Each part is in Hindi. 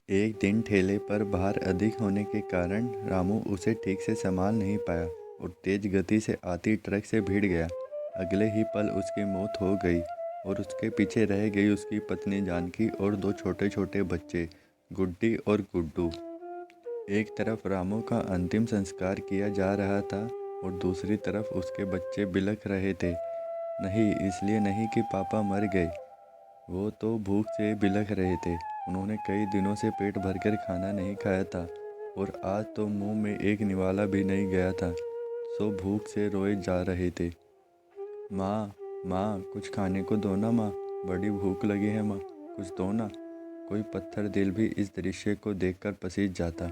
एक दिन ठेले पर भार अधिक होने के कारण रामू उसे ठीक से संभाल नहीं पाया और तेज गति से आती ट्रक से भिड़ गया। अगले ही पल उसकी मौत हो गई और उसके पीछे रह गई उसकी पत्नी जानकी और दो छोटे छोटे बच्चे गुड्डी और गुड्डू। एक तरफ रामू का अंतिम संस्कार किया जा रहा था और दूसरी तरफ उसके बच्चे बिलख रहे थे। नहीं, इसलिए नहीं कि पापा मर गए, वो तो भूख से बिलख रहे थे। उन्होंने कई दिनों से पेट भरकर खाना नहीं खाया था और आज तो मुंह में एक निवाला भी नहीं गया था, सो भूख से रोए जा रहे थे। माँ, माँ, कुछ खाने को दो ना माँ, बड़ी भूख लगी है माँ, कुछ दो ना। कोई पत्थर दिल भी इस दृश्य को देखकर पसीज जाता।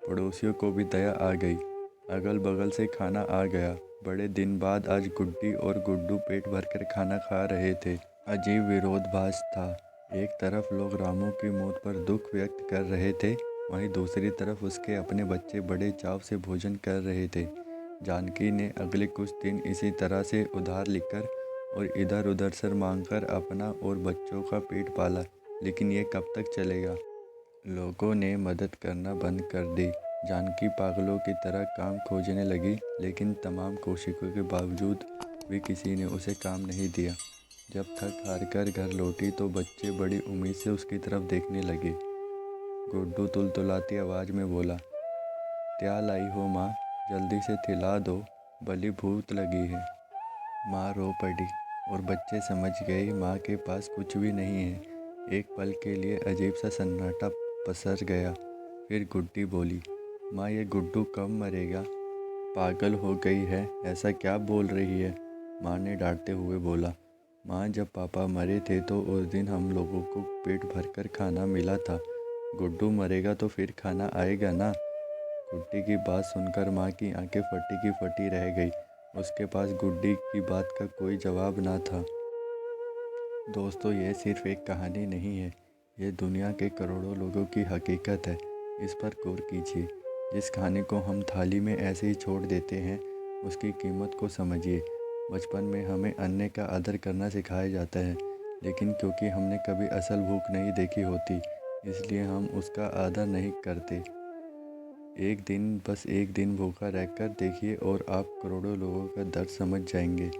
पड़ोसियों को भी दया आ गई, अगल बगल से खाना आ गया। बड़े दिन बाद आज गुड्डी और गुड्डू पेट भरकर खाना खा रहे थे। अजीब विरोधाभास था। एक तरफ लोग रामू की मौत पर दुख व्यक्त कर रहे थे, वहीं दूसरी तरफ उसके अपने बच्चे बड़े चाव से भोजन कर रहे थे। जानकी ने अगले कुछ दिन इसी तरह से उधार लिखकर और इधर उधर सर मांगकर अपना और बच्चों का पेट पाला, लेकिन ये कब तक चलेगा। लोगों ने मदद करना बंद कर दी। जानकी पागलों की तरह काम खोजने लगी, लेकिन तमाम कोशिशों के बावजूद भी किसी ने उसे काम नहीं दिया। जब थक हार कर घर लौटी तो बच्चे बड़ी उम्मीद से उसकी तरफ देखने लगे। गुड्डू तुलतुलाती आवाज़ में बोला, क्या लाई हो माँ, जल्दी से खिला दो, बली भूत लगी है। माँ रो पड़ी और बच्चे समझ गए माँ के पास कुछ भी नहीं है। एक पल के लिए अजीब सा सन्नाटा पसर गया। फिर गुड्डी बोली, माँ ये गुड्डू कब मरेगा, पागल हो गई है, ऐसा क्या बोल रही है। माँ ने डांटते हुए बोला, माँ जब पापा मरे थे तो उस दिन हम लोगों को पेट भरकर खाना मिला था, गुड्डू मरेगा तो फिर खाना आएगा ना। गुड्डी की बात सुनकर माँ की आंखें फटी की फटी रह गई। उसके पास गुड्डी की बात का कोई जवाब ना था। दोस्तों, ये सिर्फ एक कहानी नहीं है, ये दुनिया के करोड़ों लोगों की हकीकत है। इस पर गौर कीजिए। जिस खाने को हम थाली में ऐसे ही छोड़ देते हैं, उसकी कीमत को समझिए। बचपन में हमें अन्य का आदर करना सिखाया जाता है, लेकिन क्योंकि हमने कभी असल भूख नहीं देखी होती, इसलिए हम उसका आदर नहीं करते। एक दिन, बस एक दिन भूखा रहकर देखिए और आप करोड़ों लोगों का दर्द समझ जाएंगे।